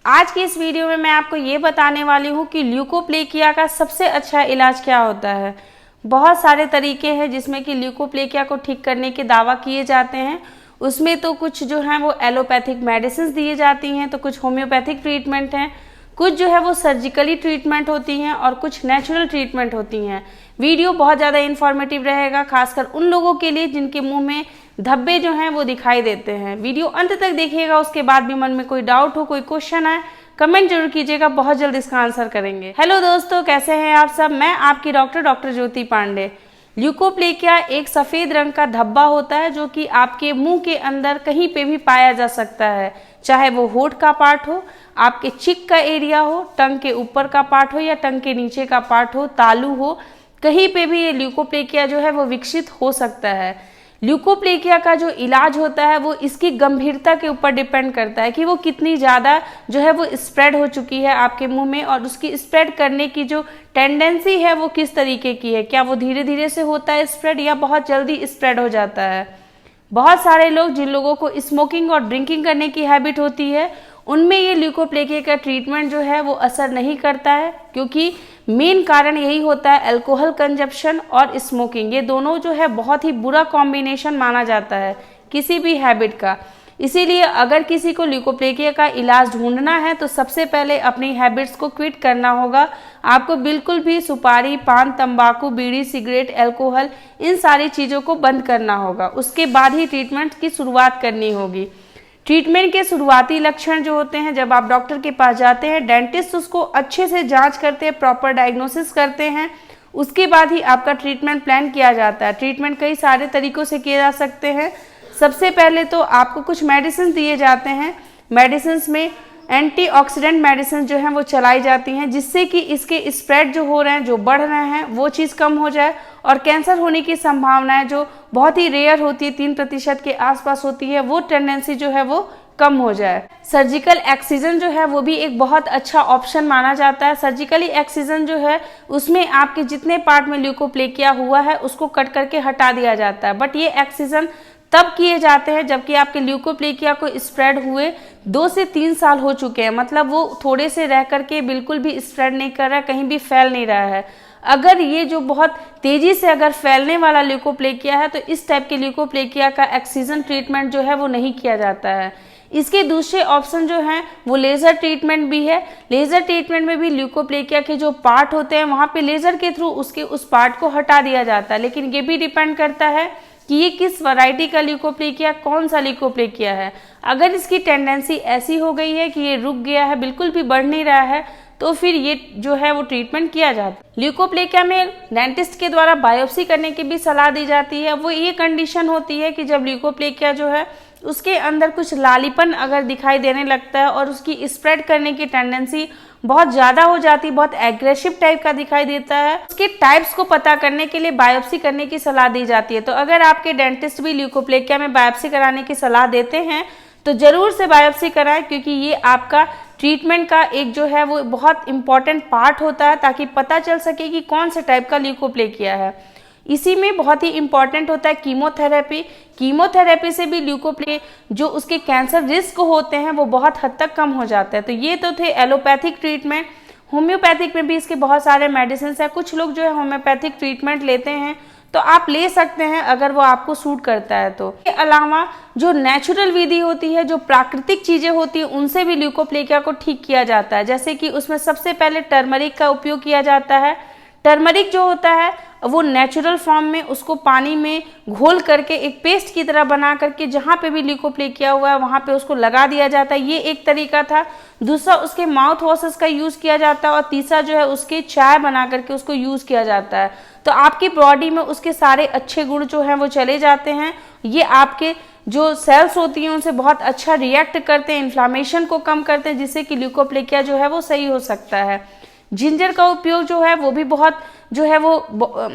आज की इस वीडियो में मैं आपको ये बताने वाली हूँ कि ल्यूकोप्लेकिया का सबसे अच्छा इलाज क्या होता है। बहुत सारे तरीके हैं जिसमें कि ल्यूकोप्लेकिया को ठीक करने के दावा किए जाते हैं। उसमें तो कुछ जो है वो एलोपैथिक मेडिसिन दिए जाती हैं, तो कुछ होम्योपैथिक ट्रीटमेंट हैं, कुछ जो है वो सर्जिकली ट्रीटमेंट होती हैं और कुछ नेचुरल ट्रीटमेंट होती हैं। वीडियो बहुत ज़्यादा इन्फॉर्मेटिव रहेगा, खासकर उन लोगों के लिए जिनके मुंह में धब्बे जो हैं वो दिखाई देते हैं। वीडियो अंत तक देखिएगा, उसके बाद भी मन में कोई डाउट हो, कोई क्वेश्चन आए, कमेंट जरूर कीजिएगा, बहुत जल्द इसका आंसर करेंगे। हेलो दोस्तों, कैसे हैं आप सब। मैं आपकी डॉक्टर ज्योति पांडे। ल्यूकोप्लेकिया एक सफ़ेद रंग का धब्बा होता है जो कि आपके मुंह के अंदर कहीं पे भी पाया जा सकता है, चाहे वो होठ का पार्ट हो, आपके चिक का एरिया हो, टंग के ऊपर का पार्ट हो या टंग के नीचे का पार्ट हो, तालू हो, कहीं पे भी ये ल्यूकोप्लेकिया जो है वो विकसित हो सकता है। ल्यूकोप्लेकिया का जो इलाज होता है वो इसकी गंभीरता के ऊपर डिपेंड करता है कि वो कितनी ज़्यादा जो है वो स्प्रेड हो चुकी है आपके मुंह में, और उसकी स्प्रेड करने की जो टेंडेंसी है वो किस तरीके की है। क्या वो धीरे धीरे से होता है स्प्रेड या बहुत जल्दी स्प्रेड हो जाता है। बहुत सारे लोग, जिन लोगों को स्मोकिंग और ड्रिंकिंग करने की हैबिट होती है, उनमें ये ल्यूकोप्लेकिया का ट्रीटमेंट जो है वो असर नहीं करता है, क्योंकि मेन कारण यही होता है अल्कोहल कंजप्शन और स्मोकिंग। ये दोनों जो है बहुत ही बुरा कॉम्बिनेशन माना जाता है किसी भी हैबिट का। इसीलिए अगर किसी को ल्यूकोप्लेकिया का इलाज ढूंढना है तो सबसे पहले अपनी हैबिट्स को क्विट करना होगा। आपको बिल्कुल भी सुपारी, पान, तंबाकू, बीड़ी, सिगरेट, अल्कोहल, इन सारी चीज़ों को बंद करना होगा। उसके बाद ही ट्रीटमेंट की शुरुआत करनी होगी। ट्रीटमेंट के शुरुआती लक्षण जो होते हैं, जब आप डॉक्टर के पास जाते हैं, डेंटिस्ट उसको अच्छे से जांच करते हैं, प्रॉपर डायग्नोसिस करते हैं, उसके बाद ही आपका ट्रीटमेंट प्लान किया जाता है। ट्रीटमेंट कई सारे तरीकों से किए जा सकते हैं। सबसे पहले तो आपको कुछ मेडिसिन दिए जाते हैं। मेडिसिन में एंटीऑक्सीडेंट मेडिसिन जो हैं वो चलाई जाती हैं, जिससे कि इसके स्प्रेड जो हो रहे हैं, जो बढ़ रहे हैं, वो चीज़ कम हो जाए और कैंसर होने की संभावनाएं जो बहुत ही रेयर होती है, 3% के आसपास होती है, वो टेंडेंसी जो है वो कम हो जाए। सर्जिकल एक्सिजन जो है वो भी एक बहुत अच्छा ऑप्शन माना जाता है। सर्जिकली एक्सिजन जो है उसमें आपके जितने पार्ट में ल्यूकोप्लेकिया हुआ है उसको कट करके हटा दिया जाता है। बट ये एक्सिजन तब किए जाते हैं जबकि आपके ल्यूकोप्लेकिया को स्प्रेड हुए 2 से 3 साल हो चुके हैं, मतलब वो थोड़े से रह करके बिल्कुल भी स्प्रेड नहीं कर रहा है, कहीं भी फैल नहीं रहा है। अगर ये जो बहुत तेजी से अगर फैलने वाला ल्यूकोप्लेकिया है तो इस टाइप के ल्यूकोप्लेकिया का एक्सिजन ट्रीटमेंट जो है वो नहीं किया जाता है। इसके दूसरे ऑप्शन जो हैं वो लेज़र ट्रीटमेंट भी है। लेज़र ट्रीटमेंट में भी ल्यूकोप्लेकिया के जो पार्ट होते हैं वहाँ पे लेज़र के थ्रू उसके उस पार्ट को हटा दिया जाता है, लेकिन ये भी डिपेंड करता है कि ये किस वैरायटी का ल्यूकोप्लेकिया, कौन सा ल्यूकोप्लेकिया है। अगर इसकी टेंडेंसी ऐसी हो गई है कि ये रुक गया है, बिल्कुल भी बढ़ नहीं रहा है, तो फिर ये जो है वो ट्रीटमेंट किया जाता है। ल्यूकोप्लेकिया में डेंटिस्ट के द्वारा बायोप्सी करने की भी सलाह दी जाती है। वो ये कंडीशन होती है कि जब ल्यूकोप्लेकिया जो है उसके अंदर कुछ लालीपन अगर दिखाई देने लगता है और उसकी स्प्रेड करने की टेंडेंसी बहुत ज़्यादा हो जाती है, बहुत एग्रेसिव टाइप का दिखाई देता है, उसके टाइप्स को पता करने के लिए बायोप्सी करने की सलाह दी जाती है। तो अगर आपके डेंटिस्ट भी ल्यूकोप्लेकिया में बायोप्सी कराने की सलाह देते हैं तो ज़रूर से बायोप्सी कराएं, क्योंकि ये आपका ट्रीटमेंट का एक जो है वो बहुत इंपॉर्टेंट पार्ट होता है, ताकि पता चल सके कि कौन से टाइप का ल्यूकोप्लेकिया है। इसी में बहुत ही इंपॉर्टेंट होता है कीमोथेरेपी। कीमोथेरेपी से भी ल्यूकोप्लेकिया जो उसके कैंसर रिस्क होते हैं वो बहुत हद तक कम हो जाता है। तो ये तो थे एलोपैथिक ट्रीटमेंट। होम्योपैथिक में भी इसके बहुत सारे मेडिसिन हैं। कुछ लोग जो है होम्योपैथिक ट्रीटमेंट लेते हैं, तो आप ले सकते हैं अगर वो आपको सूट करता है। तो इसके अलावा जो नेचुरल विधि होती है, जो प्राकृतिक चीज़ें होती हैं, उनसे भी ल्यूकोप्लेकिया को ठीक किया जाता है। जैसे कि उसमें सबसे पहले टर्मरिक का उपयोग किया जाता है। टर्मरिक जो होता है वो नेचुरल फॉर्म में उसको पानी में घोल करके एक पेस्ट की तरह बना करके जहाँ पे भी ल्यूकोप्लेकिया हुआ है वहाँ पे उसको लगा दिया जाता है। ये एक तरीका था। दूसरा उसके माउथ वॉशेस का यूज़ किया जाता है, और तीसरा जो है उसके चाय बना करके उसको यूज़ किया जाता है। तो आपकी बॉडी में उसके सारे अच्छे गुण जो हैं वो चले जाते हैं। ये आपके जो सेल्स होती हैं उनसे बहुत अच्छा रिएक्ट करते हैं, इन्फ्लामेशन को कम करते हैं, जिससे कि ल्यूकोप्लेकिया जो है वो सही हो सकता है। जिंजर का उपयोग जो है वो भी बहुत जो है वो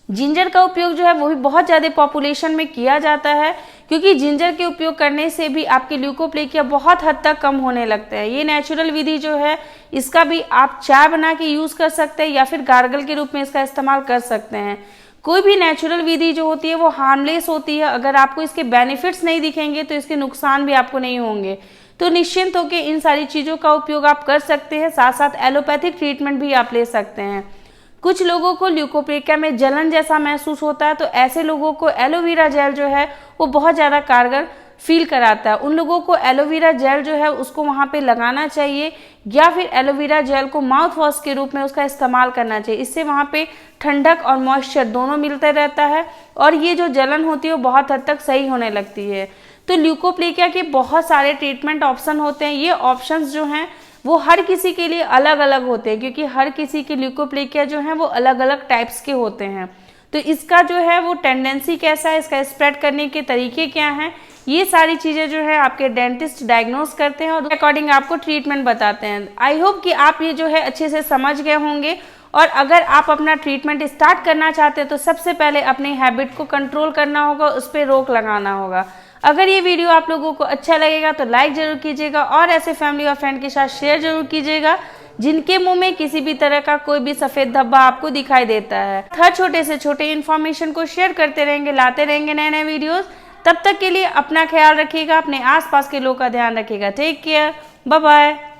जिंजर का उपयोग जो है वो भी बहुत ज़्यादा पॉपुलेशन में किया जाता है, क्योंकि जिंजर के उपयोग करने से भी आपके ल्यूकोप्लेकिया बहुत हद तक कम होने लगते हैं। ये नेचुरल विधि जो है इसका भी आप चाय बना के यूज़ कर सकते हैं या फिर गार्गल के रूप में इसका इस्तेमाल कर सकते हैं। कोई भी नेचुरल विधि जो होती है वो हार्मलेस होती है। अगर आपको इसके बेनिफिट्स नहीं दिखेंगे तो इसके नुकसान भी आपको नहीं होंगे। तो निश्चिंत होकर इन सारी चीज़ों का उपयोग आप कर सकते हैं। साथ साथ एलोपैथिक ट्रीटमेंट भी आप ले सकते हैं। कुछ लोगों को ल्यूकोप्लेकिया में जलन जैसा महसूस होता है, तो ऐसे लोगों को एलोवेरा जेल जो है वो बहुत ज़्यादा कारगर फील कराता है। उन लोगों को एलोवेरा जेल जो है उसको वहाँ पे लगाना चाहिए, या फिर एलोवेरा जेल को माउथ वॉश के रूप में उसका इस्तेमाल करना चाहिए। इससे वहाँ पे ठंडक और मॉइस्चर दोनों मिलते रहता है और ये जो जलन होती है वो बहुत हद तक सही होने लगती है। तो ल्यूकोप्लेकिया के बहुत सारे ट्रीटमेंट ऑप्शन होते हैं। ये ऑप्शंस जो हैं वो हर किसी के लिए अलग अलग होते हैं, क्योंकि हर किसी के ल्यूकोप्लेकिया जो है वो अलग अलग टाइप्स के होते हैं। तो इसका जो है वो टेंडेंसी कैसा है, इसका स्प्रेड करने के तरीके क्या हैं, ये सारी चीज़ें जो है आपके डेंटिस्ट डायग्नोस करते हैं और अकॉर्डिंग आपको ट्रीटमेंट बताते हैं। आई होप कि आप ये जो है अच्छे से समझ गए होंगे। और अगर आप अपना ट्रीटमेंट स्टार्ट करना चाहते हैं तो सबसे पहले अपनी हैबिट को कंट्रोल करना होगा, उस पर रोक लगाना होगा। अगर ये वीडियो आप लोगों को अच्छा लगेगा तो लाइक जरूर कीजिएगा और ऐसे फैमिली और फ्रेंड के साथ शेयर जरूर कीजिएगा जिनके मुंह में किसी भी तरह का कोई भी सफेद धब्बा आपको दिखाई देता है। हर छोटे से छोटे इन्फॉर्मेशन को शेयर करते रहेंगे, लाते रहेंगे नए नए वीडियोस। तब तक के लिए अपना ख्याल रखिएगा, अपने आसपास के लोगों का ध्यान रखिएगा। Take care, bye bye.